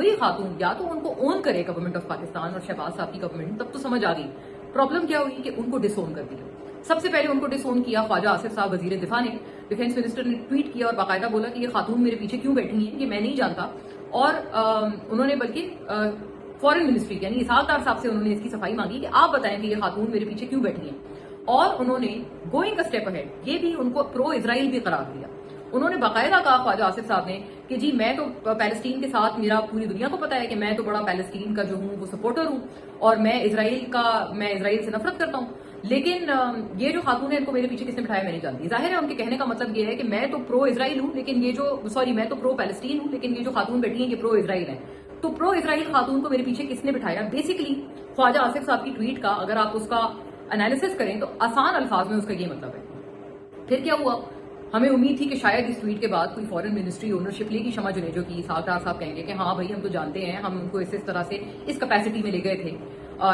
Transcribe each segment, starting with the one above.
کوئی خاتون یا تو ان کو اون کرے گورنمنٹ آف پاکستان اور شہباز صاحب کی گورنمنٹ، تب تو سمجھ آ گئی. پرابلم کیا ہوئی کہ ان کو ڈس اون کر دیا. سب سے پہلے ان کو ڈس اون کیا خواجہ آصف صاحب وزیر دفاع نے. ڈیفینس منسٹر نے ٹویٹ کیا اور باقاعدہ بولا کہ یہ خاتون میرے پیچھے کیوں بیٹھی ہیں یہ میں نہیں جانتا. اور انہوں نے بلکہ فورن منسٹری یعنی اسحاق ڈار صاحب سے انہوں نے اس کی صفائی مانگی کہ آپ بتائیں کہ یہ خاتون میرے پیچھے کیوں بیٹھی ہیں. اور انہوں نے گوئنگ اے اسٹیپ اہیڈ یہ بھی ان کو پرو اسرائیل بھی قرار دیا. انہوں نے باقاعدہ کہا خواجہ آصف صاحب نے کہ جی میں تو پیلسٹین کے ساتھ، میرا پوری دنیا کو پتا ہے کہ میں تو بڑا پیلسٹین کا جو ہوں وہ سپورٹر ہوں اور میں اسرائیل سے نفرت کرتا ہوں، لیکن یہ جو خاتون ہے ان کو میرے پیچھے کس نے بٹھایا میں نہیں جانتی. ظاہر ہے ان کے کہنے کا مطلب یہ ہے کہ میں تو پرو اسرائیل ہوں لیکن یہ جو میں تو پرو پیلسٹین ہوں لیکن یہ جو خاتون بیٹھی ہیں یہ پرو اسرائیل ہیں. تو پرو اسرائیل خاتون کو میرے پیچھے کس نے بٹھایا؟ بیسکلی خواجہ آصف صاحب کی ٹویٹ کا اگر آپ اس کا انالیسس کریں تو آسان الفاظ میں اس کا یہ مطلب ہے. پھر کیا ہوا؟ ہمیں امید تھی کہ شاید اس ٹویٹ کے بعد کوئی فورن منسٹری اونرشپ لے گی شمع جنیجو کی. اسحاق ڈار صاحب کہیں گے کہ ہاں بھائی ہم تو جانتے ہیں، ہم ان کو اس طرح سے اس کیپیسٹی میں لے گئے تھے.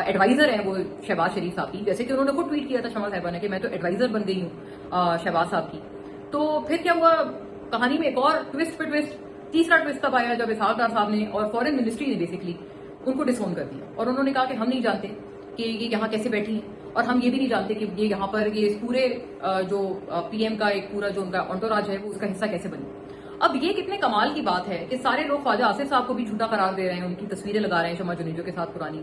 ایڈوائزر ہیں وہ شہباز شریف صاحب کی، جیسے کہ انہوں نے خود ٹویٹ کیا تھا شمع صاحبہ نے کہ میں تو ایڈوائزر بن گئی ہوں شہباز صاحب کی. تو پھر کیا ہوا؟ کہانی میں ایک اور ٹوسٹ پہ ٹوسٹ. تیسرا ٹوسٹ تب آیا جب اسحاق ڈار صاحب نے اور فورن منسٹری نے بیسکلی ان کو ڈس اون کر دیا اور انہوں نے کہا کہ ہم نہیں جانتے کہ یہ یہاں کیسے بیٹھی ہیں اور ہم یہ بھی نہیں جانتے کہ یہ یہاں پر یہ اس پورے جو پی ایم کا ایک پورا جو ان کا انٹوراج ہے وہ اس کا حصہ کیسے بنی. اب یہ کتنے کمال کی بات ہے کہ سارے لوگ خواجہ آصف صاحب کو بھی جھوٹا قرار دے رہے ہیں، ان کی تصویریں لگا رہے ہیں شمع جنیجو کے ساتھ پرانی.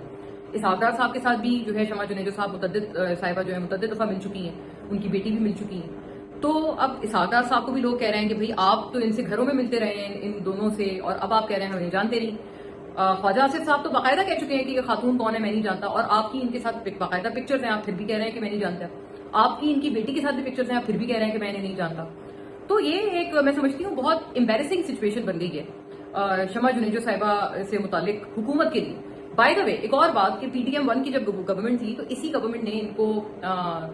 اسحاق ڈار صاحب کے ساتھ بھی جو ہے شمع جنیجو صاحبہ جو ہے متعدد دفعہ مل چکی ہیں، ان کی بیٹی بھی مل چکی ہیں. تو اب اسحاق ڈار صاحب کو بھی لوگ کہہ رہے ہیں کہ بھئی آپ تو ان سے گھروں میں ملتے رہے ہیں ان دونوں سے اور اب آپ کہہ رہے ہیں ہم نہیں جانتے نہیں. خواجہ آصف صاحب تو باقاعدہ کہہ چکے ہیں کہ یہ خاتون کون ہے میں نہیں جانتا، اور آپ کی ان کے ساتھ باقاعدہ پکچرز ہیں، آپ پھر بھی کہہ رہے ہیں کہ میں نہیں جانتا. آپ کی ان کی بیٹی کے ساتھ بھی پکچرز ہیں، آپ پھر بھی کہہ رہے ہیں کہ میں نہیں جانتا. تو یہ ایک میں سمجھتی ہوں بہت امبیرسنگ سچویشن بن گئی ہے شمع جنیجو صاحبہ سے متعلق حکومت کے لیے. بائی دا وے ایک اور بات کہ پی ٹی ایم 1 کی جب گورنمنٹ تھی تو اسی گورنمنٹ نے ان کو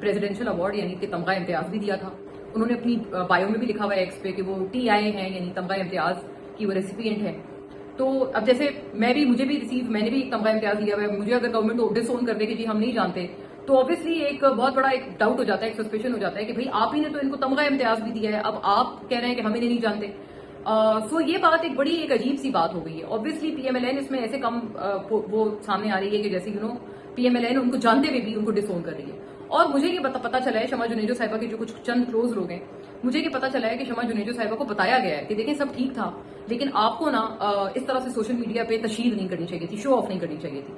پریزیڈینشل ایوارڈ یعنی کہ تمغہ امتیاز بھی دیا تھا. انہوں نے اپنی بایو میں بھی لکھا ہوا ہے ایکس پہ کہ وہ ٹی آئی ہیں یعنی تمغہ امتیاز کی وہ ریسیپینٹ ہے. تو اب جیسے میں نے بھی تمغہ امتیاز لیا ہوا ہے، مجھے اگر گورنمنٹ ڈس اون کر دے کہ جی ہم نہیں جانتے تو آبویسلی ایک بہت بڑا ایک ڈاؤٹ ہو جاتا ہے، ایک سسپیشن ہو جاتا ہے کہ بھئی آپ ہی نے تو ان کو تمغہ امتیاز بھی دیا ہے، اب آپ کہہ رہے ہیں کہ ہمیں نہیں جانتے. سو یہ بات ایک بڑی ایک عجیب سی بات ہو گئی ہے. Obviously P M L N اس میں ایسے کم وہ سامنے آ رہی ہے کہ جیسے پی ایم ایل این ان کو جانتے ہوئے بھی ان کو ڈس اون کر رہی ہے. اور مجھے یہ پتا چلا ہے شمع جنیجو صاحبہ کے جو کچھ چند کلوز لوگ ہیں، مجھے یہ پتا چلا ہے کہ شمع جنیجو صاحبہ کو بتایا گیا ہے کہ دیکھیں سب ٹھیک تھا لیکن آپ کو نا اس طرح سے سوشل میڈیا پہ تشہیر نہیں کرنی چاہیے تھی، شو آف نہیں کرنی چاہیے تھی.